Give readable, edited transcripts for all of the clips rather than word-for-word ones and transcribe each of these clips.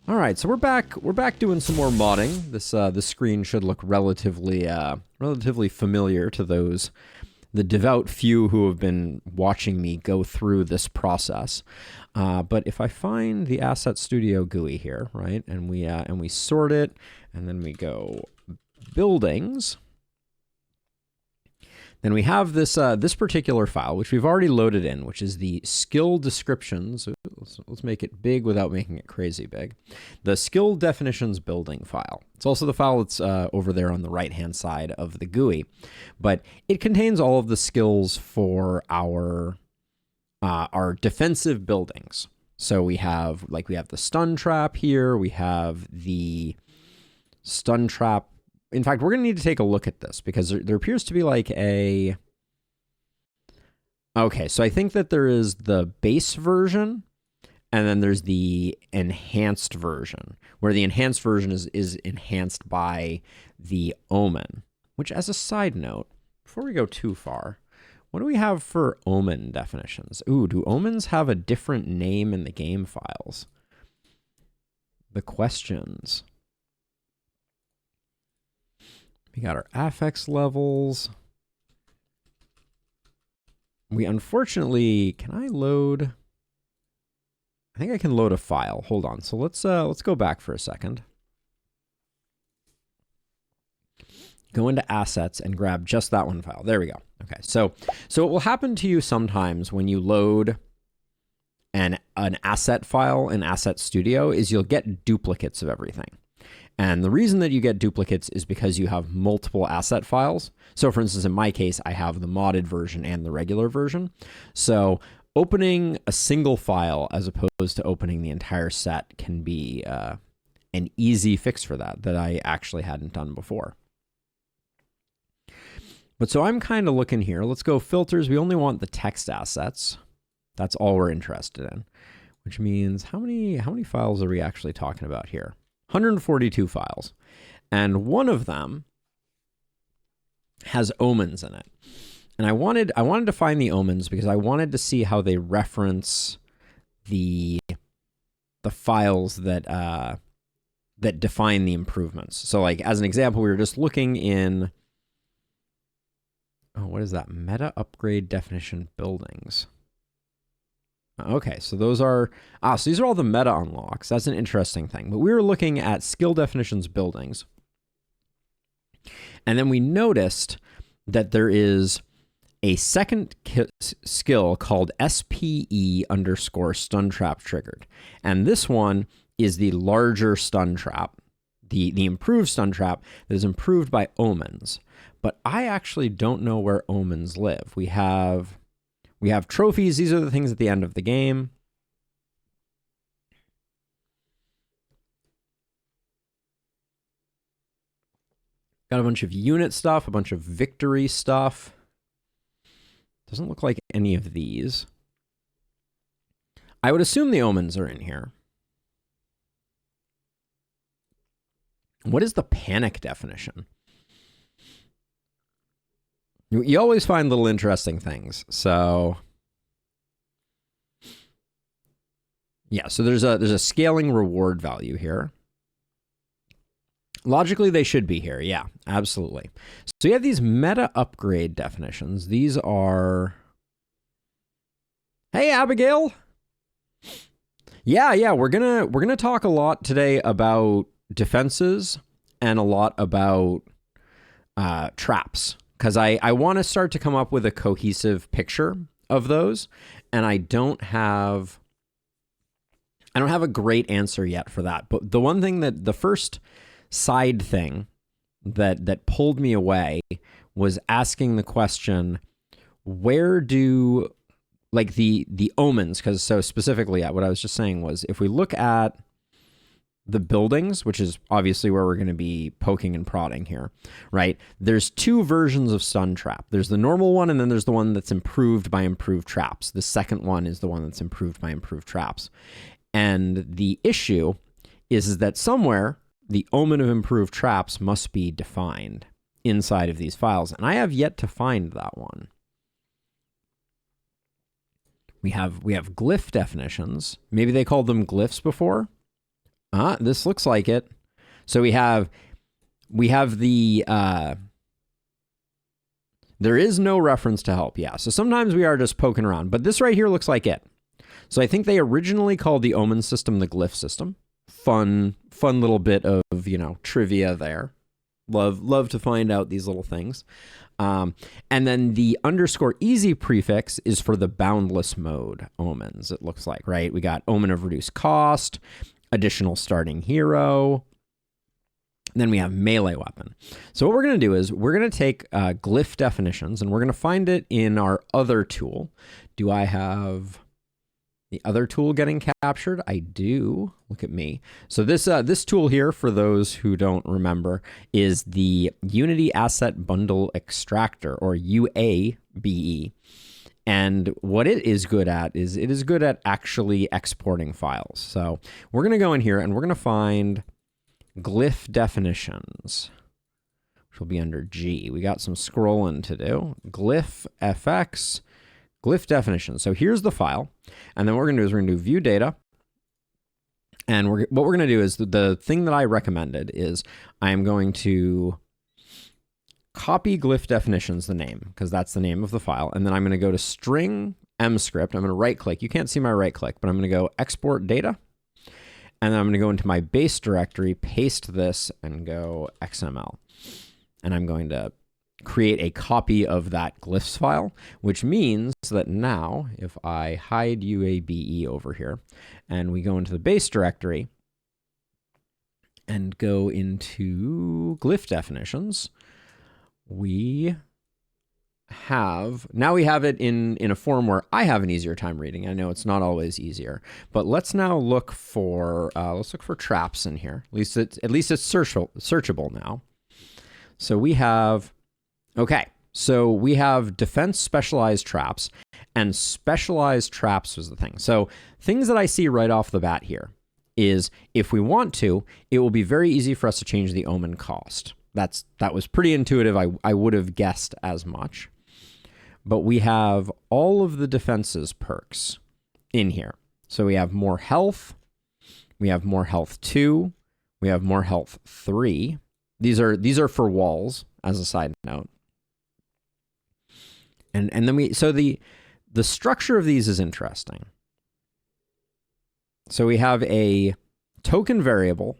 All right, so we're back. We're back doing some more modding. This screen should look relatively familiar to the devout few who have been watching me go through this process. But if I find the Asset Studio GUI here, right, and we sort it, and then we go buildings, then we have this this particular file, which we've already loaded in, which is the skill descriptions. Let's make it big without making it crazy big. The skill definitions building file. It's also the file that's over there on the right-hand side of the GUI, but it contains all of the skills for our defensive buildings. So we have the stun trap here. We have the stun trap. In fact, we're going to need to take a look at this because there appears to be like a... Okay, so I think that there is the base version, and then there's the enhanced version, where the enhanced version is enhanced by the Omen. Which, as a side note, before we go too far, what do we have for Omen definitions? Ooh, do Omens have a different name in the game files? The questions... We got our affix levels. We unfortunately, can I load? I think I can load a file. Hold on. So let's go back for a second. Go into assets and grab just that one file. There we go. Okay. So what will happen to you sometimes when you load an asset file in Asset Studio is you'll get duplicates of everything. And the reason that you get duplicates is because you have multiple asset files. So for instance, in my case, I have the modded version and the regular version. So opening a single file as opposed to opening the entire set can be an easy fix for that I actually hadn't done before. But so I'm kind of looking here. Let's go filters. We only want the text assets. That's all we're interested in, which means how many files are we actually talking about here? 142 files, and one of them has omens in it. And I wanted to find the omens because I wanted to see how they reference the files that that define the improvements. So like as an example, we were just looking in what is that? Meta upgrade definition buildings. Okay, so those are, so these are all the meta unlocks. That's an interesting thing. But we were looking at skill definitions buildings. And then we noticed that there is a second skill called SPE _ stun trap triggered. And this one is the larger stun trap, the improved stun trap that is improved by omens. But I actually don't know where omens live. We have trophies. These are the things at the end of the game. Got a bunch of unit stuff, a bunch of victory stuff. Doesn't look like any of these. I would assume the omens are in here. What is the panic definition? You always find little interesting things. So yeah, so there's a scaling reward value here. Logically, they should be here. Yeah, absolutely. So you have these meta upgrade definitions. These are... Hey, Abigail. Yeah, we're gonna talk a lot today about defenses and a lot about traps. Because I want to start to come up with a cohesive picture of those, and I don't have a great answer yet for that. But the one thing the first side thing that pulled me away was asking the question, where do like the omens? Because so specifically, what I was just saying was, if we look at the buildings, which is obviously where we're going to be poking and prodding here, right? There's two versions of stun trap. There's the normal one, and then there's the one that's improved by improved traps. The second one is the one that's improved by improved traps. And the issue is that somewhere the omen of improved traps must be defined inside of these files, and I have yet to find that one. We have glyph definitions. Maybe they called them glyphs before. This looks like it. So we have the, there is no reference to help. Yeah. So sometimes we are just poking around, but this right here looks like it. So I think they originally called the Omens system the glyph system. Fun little bit of, trivia there. Love to find out these little things. And then the _easy prefix is for the boundless mode omens, it looks like, right? We got omen of reduced cost, additional starting hero. Then we have melee weapon. So what we're going to do is we're going to take glyph definitions and we're going to find it in our other tool. Do I have the other tool getting captured? I do. Look at me. So this tool here, for those who don't remember, is the Unity Asset Bundle Extractor, or UABE. And what it is good at is it is good at actually exporting files. So we're going to go in here and we're going to find glyph definitions, which will be under G. We got some scrolling to do. Glyph FX. Glyph definition. So here's the file. And then what we're going to do is we're going to do view data. And what we're going to do is the thing that I recommended is I am going to copy glyph definitions, the name, because that's the name of the file. And then I'm going to go to string mscript. I'm going to right click. You can't see my right click, but I'm going to go export data. And then I'm going to go into my base directory, paste this, and go XML. And I'm going to create a copy of that glyphs file, which means that now if I hide UABE over here and we go into the base directory and go into glyph definitions, we have it in a form where I have an easier time reading. I know it's not always easier, but let's now look for traps in here. At least it's searchable now. So we have defense specialized traps, and specialized traps was the thing. So things that I see right off the bat here is if we want to, it will be very easy for us to change the omen cost. That was pretty intuitive. I would have guessed as much. But we have all of the defenses perks in here. So we have more health. We have more health 2. We have more health 3. These are for walls, as a side note. And then the structure of these is interesting. So we have a token variable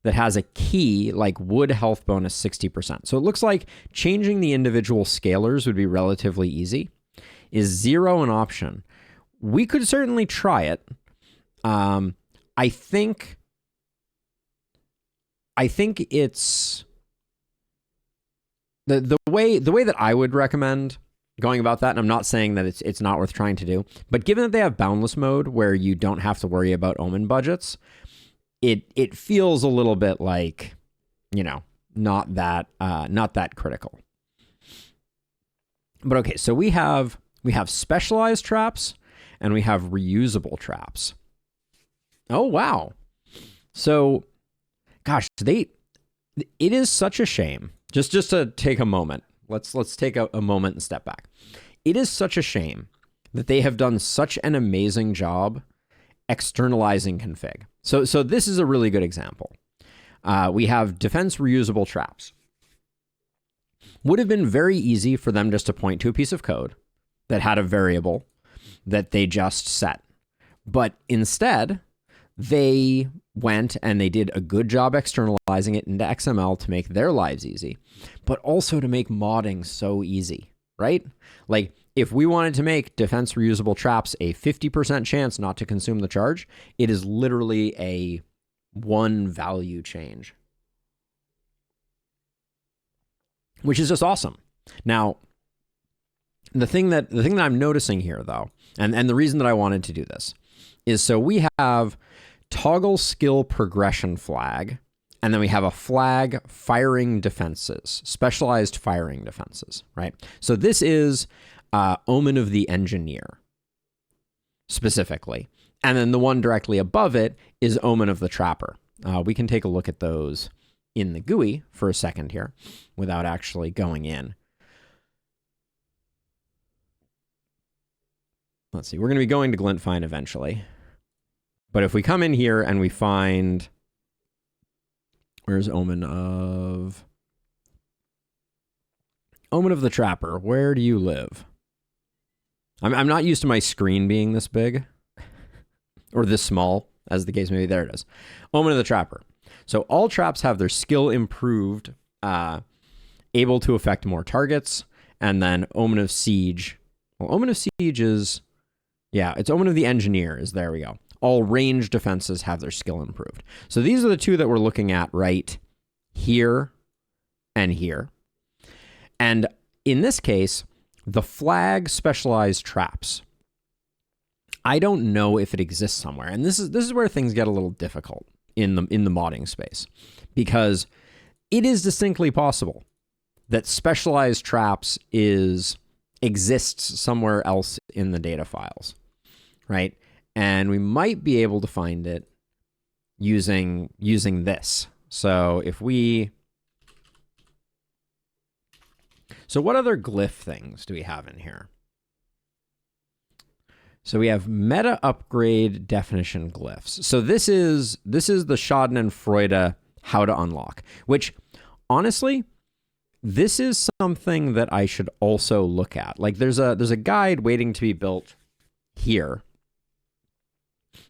that has a key like wood health bonus 60%. So it looks like changing the individual scalars would be relatively easy. Is 0 an option? We could certainly try it. I think it's the way that I would recommend going about that, and I'm not saying that it's not worth trying to do, but given that they have boundless mode where you don't have to worry about omen budgets, it feels a little bit like, not that critical. But okay, so we have specialized traps and we have reusable traps. Oh wow. So gosh, it is such a shame. Just to take a moment. Let's take a moment and step back. It is such a shame that they have done such an amazing job externalizing config. So this is a really good example. We have defense reusable traps. Would have been very easy for them just to point to a piece of code that had a variable that they just set. But instead, they went and they did a good job externalizing it into XML to make their lives easy, but also to make modding so easy, right? Like if we wanted to make defense reusable traps a 50% chance not to consume the charge, it is literally a 1 value change, which is just awesome. Now, the thing that I'm noticing here though, and the reason that I wanted to do this is so we have toggle skill progression flag, and then we have a flag firing defenses, specialized firing defenses, right? So this is Omen of the Engineer specifically. And then the one directly above it is Omen of the Trapper. We can take a look at those in the GUI for a second here without actually going in. Let's see, we're going to be going to glint find eventually. But if we come in here and we find Where's Omen of the Trapper? Where do you live? I'm not used to my screen being this big or this small, as the case may be. There it is. Omen of the Trapper. So all traps have their skill improved, able to affect more targets, and then Omen of Siege. Well, Omen of Siege is, yeah, it's Omen of the Engineer is, there we go. All ranged defenses have their skill improved. So these are the two that we're looking at right here and here. And in this case, the flag specialized traps, I don't know if it exists somewhere. And this is where things get a little difficult in the modding space, because it is distinctly possible that specialized traps exists somewhere else in the data files, right? And we might be able to find it using this. So if we, so what other glyph things do we have in here? So we have meta upgrade definition glyphs. So this is the Schadenfreude how to unlock, which honestly, this is something that I should also look at. Like there's a guide waiting to be built here,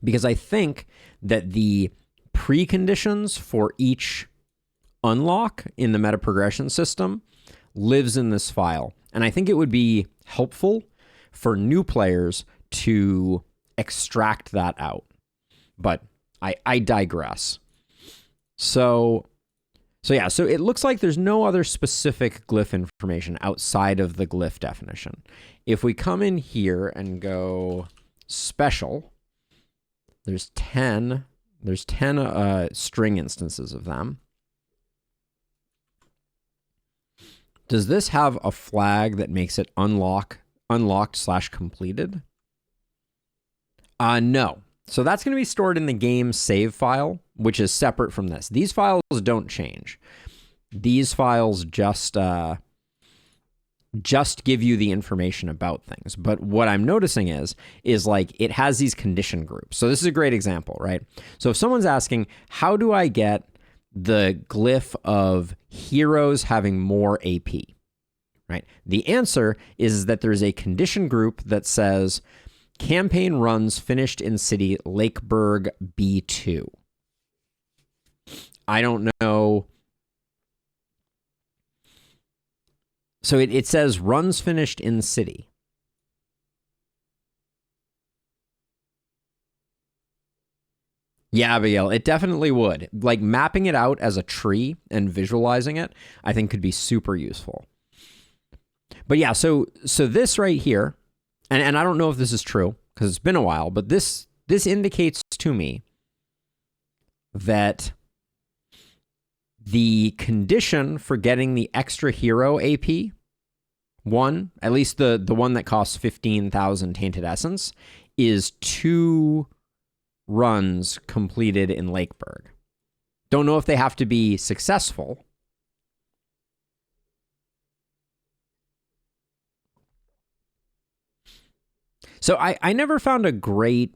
because I think that the preconditions for each unlock in the meta progression system lives in this file. And I think it would be helpful for new players to extract that out. But I digress. So yeah, so it looks like there's no other specific glyph information outside of the glyph definition. If we come in here and go special, there's 10 string instances of them. Does this have a flag that makes it unlocked/completed? No. So that's going to be stored in the game save file, which is separate from this. These files don't change. These files just give you the information about things. But what I'm noticing is like it has these condition groups. So this is a great example, right? So if someone's asking, how do I get the glyph of heroes having more AP, right? The answer is that there's a condition group that says campaign runs finished in city Lakeburg B2. I don't know. So it says runs finished in city. Yeah, Abigail, it definitely would. Like mapping it out as a tree and visualizing it, I think could be super useful. But yeah, so this right here, and I don't know if this is true because it's been a while, but this indicates to me that the condition for getting the extra hero AP, one, at least the one that costs 15,000 tainted essence, is 2 runs completed in Lakeburg. Don't know if they have to be successful. So I never found a great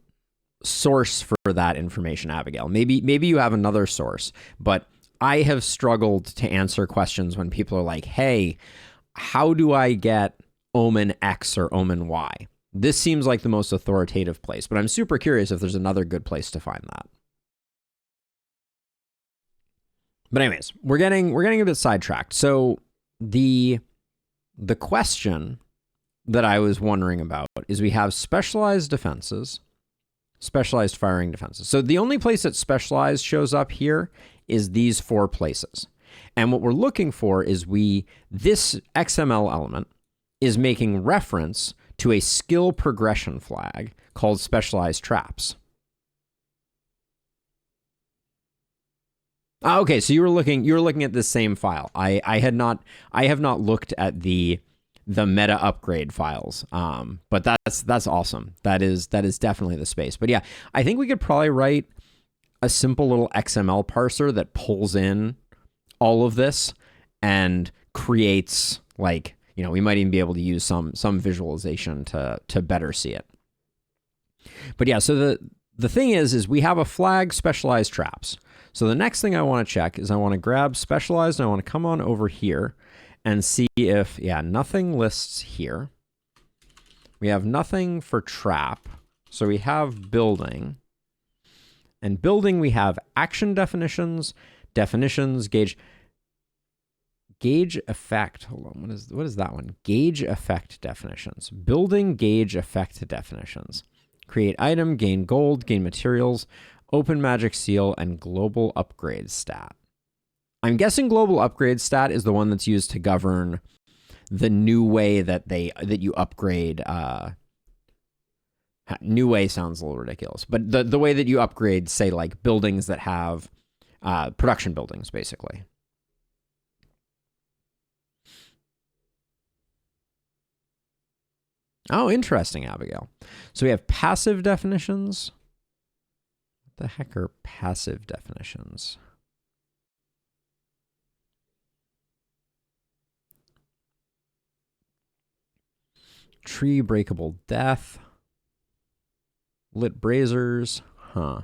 source for that information, Abigail. Maybe you have another source, but I have struggled to answer questions when people are like, hey, how do I get Omen X or Omen Y? This seems like the most authoritative place, but I'm super curious if there's another good place to find that. But anyways, we're getting a bit sidetracked. So the question that I was wondering about is we have specialized defenses, specialized firing defenses. So the only place that specialized shows up here is these 4 places. And what we're looking for is this XML element is making reference to a skill progression flag called specialized traps. Okay, so you were looking at the same file. I have not looked at the meta upgrade files. But that's awesome. That is definitely the space. But yeah, I think we could probably write a simple little XML parser that pulls in all of this and creates, like, you know, we might even be able to use some visualization to better see it. But yeah, so the thing is we have a flag specialized traps. So the next thing I want to check is I want to grab specialized and I want to come on over here and see if, yeah, nothing lists here. We have nothing for trap. So we have building. And building, we have action definitions, gauge effect. Hold on, what is that one? Gauge effect definitions. Building gauge effect definitions. Create item, gain gold, gain materials, open magic seal, and global upgrade stat. I'm guessing global upgrade stat is the one that's used to govern the new way that you upgrade. New way sounds a little ridiculous, but the way that you upgrade, say, like buildings that have production buildings, basically. Oh, interesting, Abigail. So we have passive definitions. What the heck are passive definitions? Tree breakable death. Lit braziers. Huh.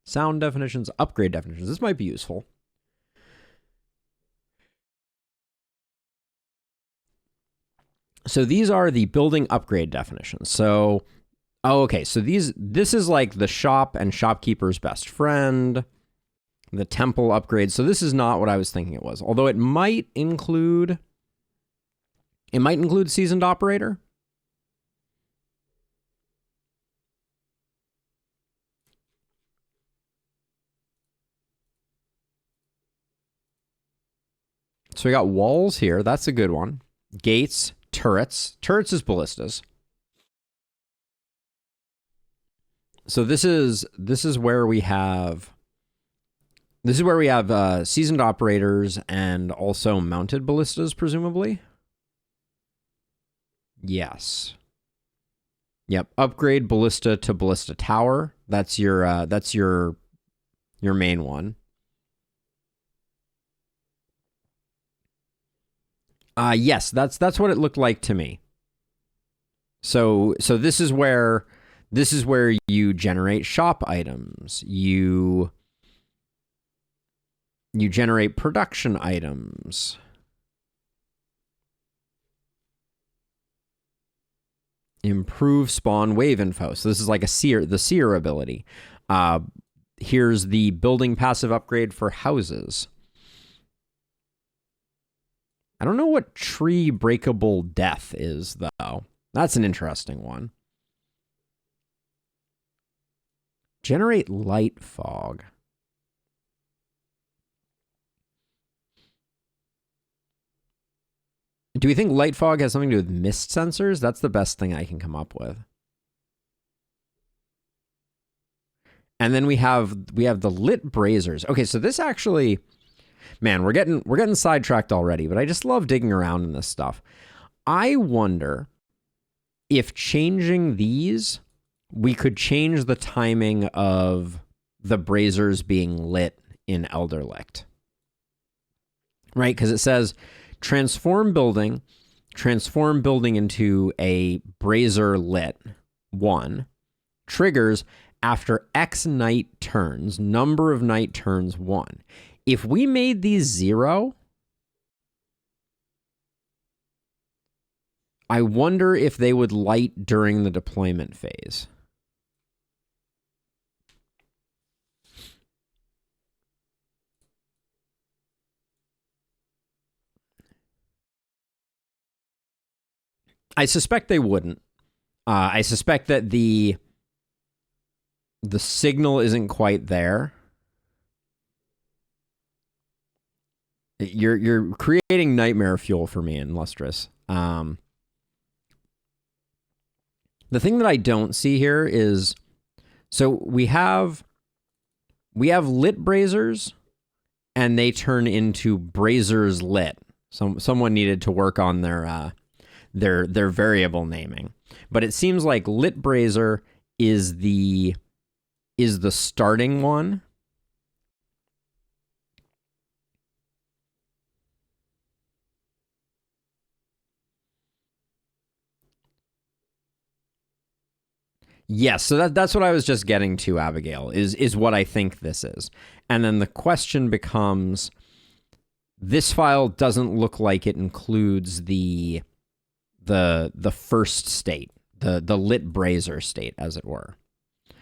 Sound definitions, upgrade definitions. This might be useful. So these are the building upgrade definitions. So, oh, okay. So this is like the shop and shopkeeper's best friend, the temple upgrade. So this is not what I was thinking it was, although it might include seasoned operator. So we got walls here. That's a good one. Gates, turrets. Turrets is ballistas. So this is where we have seasoned operators and also mounted ballistas, presumably. Yes. Yep. Upgrade ballista to ballista tower. That's your main one. Yes, that's what it looked like to me. So this is where you generate shop items. You generate production items. Improve spawn wave info. So this is like the seer ability. Here's the building passive upgrade for houses. I don't know what tree breakable death is, though. That's an interesting one. Generate light fog. Do we think light fog has something to do with mist sensors? That's the best thing I can come up with. And then we have the lit braziers. Okay, so this actually, man, we're getting sidetracked already, but I just love digging around in this stuff. I wonder if changing these, we could change the timing of the braziers being lit in Elderlicht. Right? Because it says transform building into a brazier lit 1 triggers after X night turns, number of night turns 1. If we made these 0, I wonder if they would light during the deployment phase. I suspect they wouldn't. I suspect that the signal isn't quite there. You're creating nightmare fuel for me in Lustrous. The thing that I don't see here is, so we have lit braziers, and they turn into braziers lit. Someone needed to work on their variable naming, but it seems like lit brazier is the starting one. Yes, so that's what I was just getting to, Abigail, is what I think this is. And then the question becomes, this file doesn't look like it includes the first state, the lit brazier state, as it were.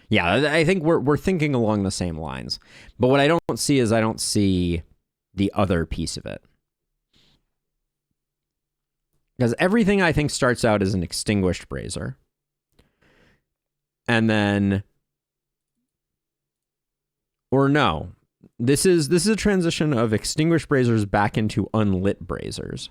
Yeah, I think we're thinking along the same lines. But what I don't see is I don't see the other piece of it. Because everything I think starts out as an extinguished brazier. And then, or no, this is a transition of extinguished braziers back into unlit braziers.